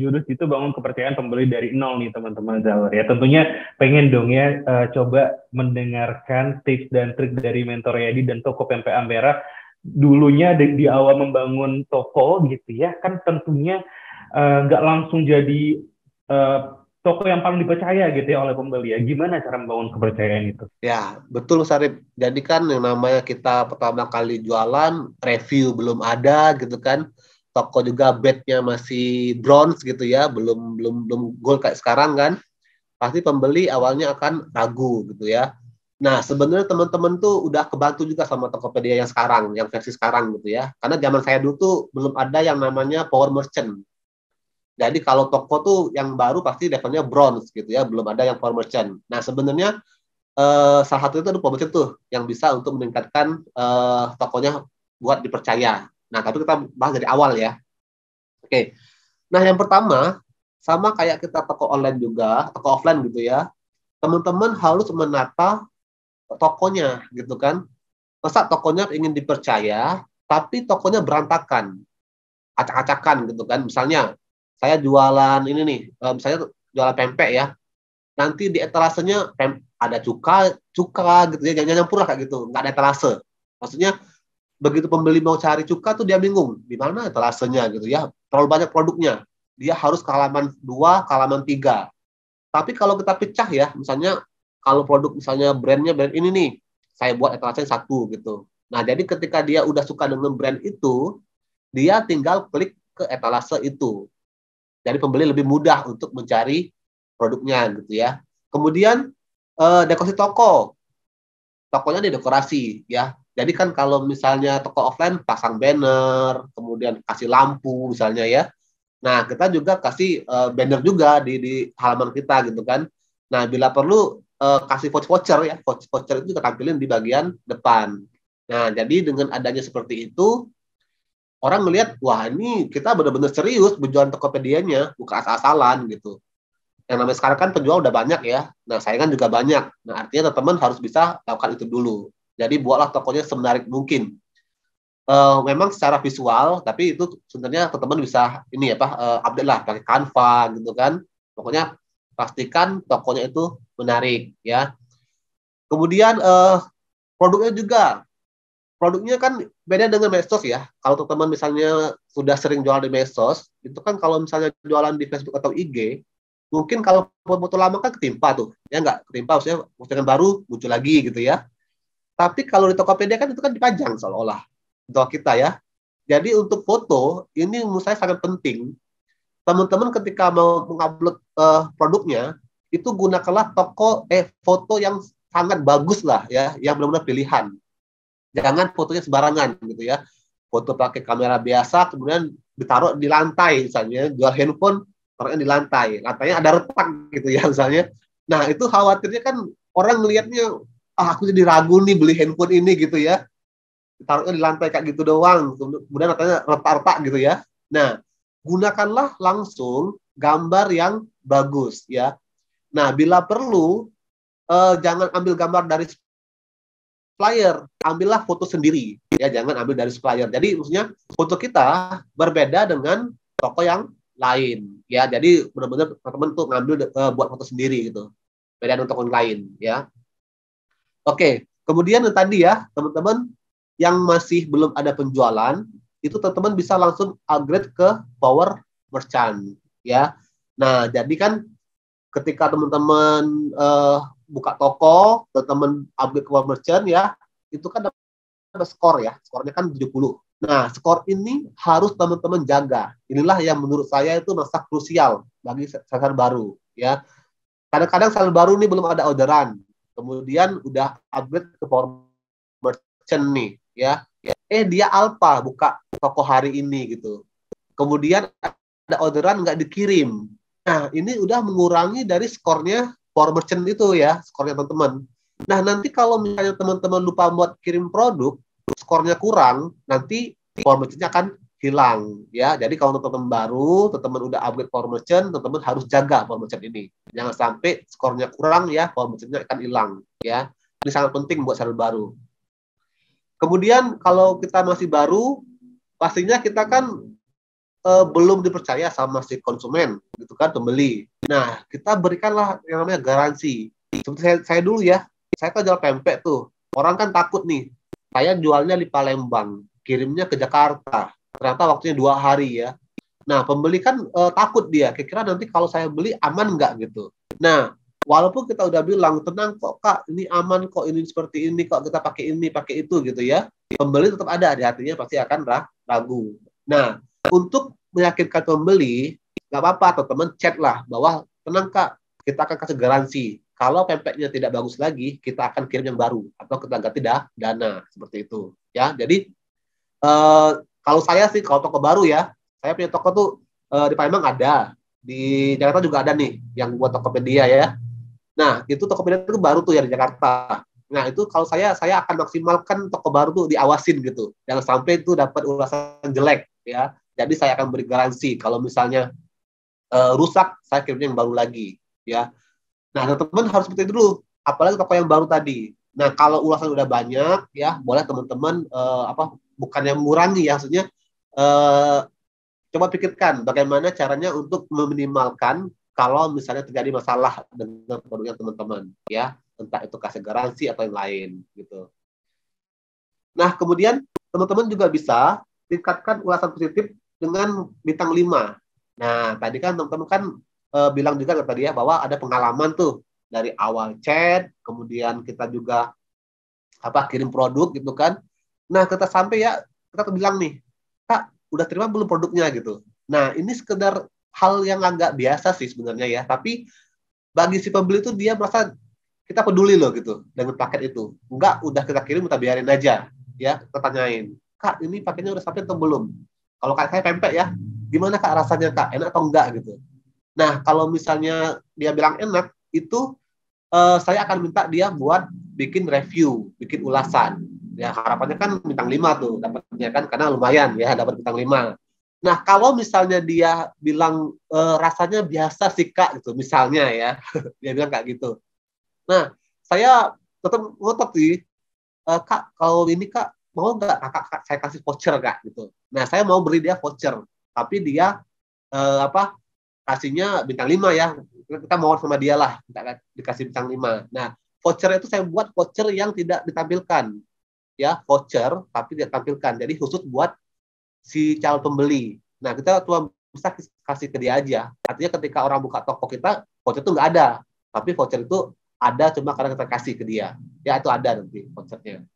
jurus itu bangun kepercayaan pembeli dari nol nih teman-teman seller ya. Tentunya pengen dong ya coba mendengarkan tips dan trik dari Mentor Yadi dan toko Pempek Ampera. Dulunya di awal membangun toko gitu ya, kan tentunya nggak langsung jadi eh, toko yang paling dipercaya gitu ya oleh pembeli ya. Gimana cara membangun kepercayaan itu? Ya, betul Sarip. Jadi kan yang namanya kita pertama kali jualan, review belum ada gitu kan. Toko juga bednya masih bronze gitu ya, belum gold kayak sekarang kan. Pasti pembeli awalnya akan ragu gitu ya. Nah, sebenarnya teman-teman tuh udah kebantu juga sama Tokopedia yang sekarang, yang versi sekarang gitu ya. Karena zaman saya dulu tuh belum ada yang namanya Power Merchant. Jadi kalau toko tuh yang baru pasti levelnya bronze gitu ya, belum ada yang Power Merchant. Nah, sebenarnya salah satu itu ada promosi tuh yang bisa untuk meningkatkan tokonya buat dipercaya. Nah, tapi kita bahas dari awal ya. Oke. Nah, yang pertama sama kayak kita toko online juga, toko offline gitu ya. Teman-teman harus menata tokonya gitu kan. Masa tokonya ingin dipercaya, tapi tokonya berantakan, acak-acakan gitu kan. Misalnya saya jualan ini nih, misalnya jualan pempek ya. Nanti di etalasenya ada cuka gitu ya, jangan nyampur lah kayak gitu, nggak ada etalase. Maksudnya begitu pembeli mau cari cuka tuh dia bingung di mana etalasenya gitu ya, terlalu banyak produknya, dia harus ke halaman 2, ke halaman 3. Tapi kalau kita pecah ya, misalnya kalau produk misalnya brand ini nih, saya buat etalasenya satu gitu. Nah jadi ketika dia udah suka dengan brand itu, dia tinggal klik ke etalase itu. Jadi pembeli lebih mudah untuk mencari produknya gitu ya. Kemudian dekorasi toko, tokonya didekorasi ya. Jadi kan kalau misalnya toko offline pasang banner, kemudian kasih lampu misalnya ya. Nah kita juga kasih banner juga di halaman kita gitu kan. Nah bila perlu kasih voucher ya, voucher itu juga tampilin di bagian depan. Nah jadi dengan adanya seperti itu, orang melihat wah ini kita benar-benar serius berjualan Tokopedia-nya, bukan asal-asalan gitu. Yang namanya sekarang kan penjual udah banyak ya. Nah, saingan juga banyak. Nah, artinya teman-teman harus bisa lakukan itu dulu. Jadi buatlah tokonya semenarik mungkin. Memang secara visual, tapi itu sebenarnya teman-teman bisa ini ya, update lah pakai Canva gitu kan. Pokoknya pastikan tokonya itu menarik ya. Kemudian produknya juga. Produknya kan beda dengan medsos ya. Kalau teman-teman misalnya sudah sering jualan di medsos, itu kan kalau misalnya jualan di Facebook atau IG, mungkin kalau foto lama kan ketimpa tuh, ya nggak ketimpa, maksudnya postingan baru muncul lagi gitu ya. Tapi kalau di Tokopedia kan itu kan dipajang seolah-olah untuk kita ya. Jadi untuk foto ini menurut saya sangat penting. Teman-teman ketika mau mengupload produknya itu gunakanlah foto yang sangat bagus lah ya, yang benar-benar pilihan. Jangan fotonya sembarangan gitu ya. Foto pakai kamera biasa kemudian ditaruh di lantai misalnya, jual handphone taruhnya di lantai, lantainya ada retak gitu ya misalnya. Nah itu khawatirnya kan orang melihatnya, aku jadi ragu nih beli handphone ini gitu ya, taruhnya di lantai kayak gitu doang, kemudian lantainya retak-retak gitu ya. Nah gunakanlah langsung gambar yang bagus ya. Nah bila perlu jangan ambil gambar dari supplier, ambillah foto sendiri ya, jangan ambil dari supplier. Jadi maksudnya foto kita berbeda dengan toko yang lain ya. Jadi benar-benar teman-teman tuh ngambil buat foto sendiri gitu, beda dengan toko lain ya. Oke, kemudian yang tadi ya teman-teman yang masih belum ada penjualan itu teman-teman bisa langsung upgrade ke Power Merchant ya. Nah jadi kan ketika teman-teman buka toko, teman-teman upgrade ke Power Merchant ya, itu kan ada skor ya, skornya kan 70. Nah, skor ini harus teman-teman jaga. Inilah yang menurut saya itu masa krusial bagi seller baru ya. Kadang-kadang seller baru nih belum ada orderan, kemudian udah upgrade ke Power Merchant nih ya. Dia alpha buka toko hari ini gitu. Kemudian ada orderan nggak dikirim. Nah, ini udah mengurangi dari skornya Power Merchant itu ya, skornya teman-teman. Nah, nanti kalau misalnya teman-teman lupa buat kirim produk, skornya kurang, nanti Power Merchant-nya akan hilang ya. Jadi kalau teman-teman baru, teman-teman udah upgrade Power Merchant, teman-teman harus jaga Power Merchant ini. Jangan sampai skornya kurang ya, Power Merchant-nya akan hilang ya. Ini sangat penting buat seller baru. Kemudian kalau kita masih baru, pastinya kita kan belum dipercaya sama si konsumen, gitu kan, pembeli. Nah, kita berikanlah yang namanya garansi. Seperti saya dulu ya, saya kan jual pempek tuh. Orang kan takut nih, saya jualnya di Palembang, kirimnya ke Jakarta. Ternyata waktunya 2 hari ya. Nah, pembeli kan takut dia, kira-kira nanti kalau saya beli aman nggak gitu. Nah, walaupun kita udah bilang, tenang kok Kak, ini aman kok, ini seperti ini kok, kita pakai ini, pakai itu gitu ya. Pembeli tetap ada di hatinya, pasti akan ragu. Nah, untuk meyakinkan pembeli, nggak apa-apa, atau teman chat lah, bahwa tenang Kak, kita akan kasih garansi. Kalau pempeknya tidak bagus lagi, kita akan kirim yang baru, atau kita ganti dana, seperti itu. Ya, jadi kalau saya sih, kalau toko baru ya, saya punya toko tuh di Palembang ada, di Jakarta juga ada nih, yang buat Tokopedia ya. Nah, itu Tokopedia itu baru tuh ya di Jakarta. Nah, itu kalau saya akan maksimalkan toko baru tuh diawasin gitu. Jangan sampai itu dapat ulasan jelek ya. Jadi saya akan beri garansi kalau misalnya rusak, saya kirimnya yang baru lagi ya. Nah, teman-teman harus seperti itu dulu. Apalagi toko yang baru tadi. Nah, kalau ulasan udah banyak ya, boleh teman-teman bukannya mengurangi ya, maksudnya coba pikirkan bagaimana caranya untuk meminimalkan kalau misalnya terjadi masalah dengan produknya teman-teman ya, entah itu kasih garansi atau yang lain gitu. Nah, kemudian teman-teman juga bisa tingkatkan ulasan positif dengan bintang 5. Nah, tadi kan teman-teman kan bilang juga tadi ya bahwa ada pengalaman tuh dari awal chat, kemudian kita juga kirim produk gitu kan. Nah, kita sampai ya, kita bilang nih, Kak, udah terima belum produknya gitu. Nah, ini sekedar hal yang agak biasa sih sebenarnya ya, tapi bagi si pembeli itu dia merasa kita peduli loh gitu dengan paket itu. Enggak, udah kita kirim, kita biarin aja ya, kita tanyain, Kak, ini paketnya udah sampai atau belum? Kalau kayak saya pempek ya, gimana Kak rasanya Kak, enak atau enggak gitu. Nah, kalau misalnya dia bilang enak, itu saya akan minta dia buat bikin review, bikin ulasan. Ya, harapannya kan bintang 5 tuh dapatnya kan, karena lumayan ya dapat bintang 5. Nah, kalau misalnya dia bilang rasanya biasa sih Kak gitu, misalnya ya. Dia bilang kayak gitu. Nah, saya tetap ngotot sih, Kak, kalau ini Kak mau nggak kakak saya kasih voucher Kak gitu. Nah, saya mau beri dia voucher, tapi dia kasihnya bintang 5 ya. Kita mau sama dia lah, kita dikasih bintang 5. Nah, voucher itu saya buat voucher yang tidak ditampilkan. Ya, voucher tapi tidak ditampilkan. Jadi khusus buat si calon pembeli. Nah, kita cuma bisa kasih ke dia aja. Artinya ketika orang buka toko kita, voucher itu nggak ada. Tapi voucher itu ada cuma karena kita kasih ke dia. Ya, itu ada nanti vouchernya.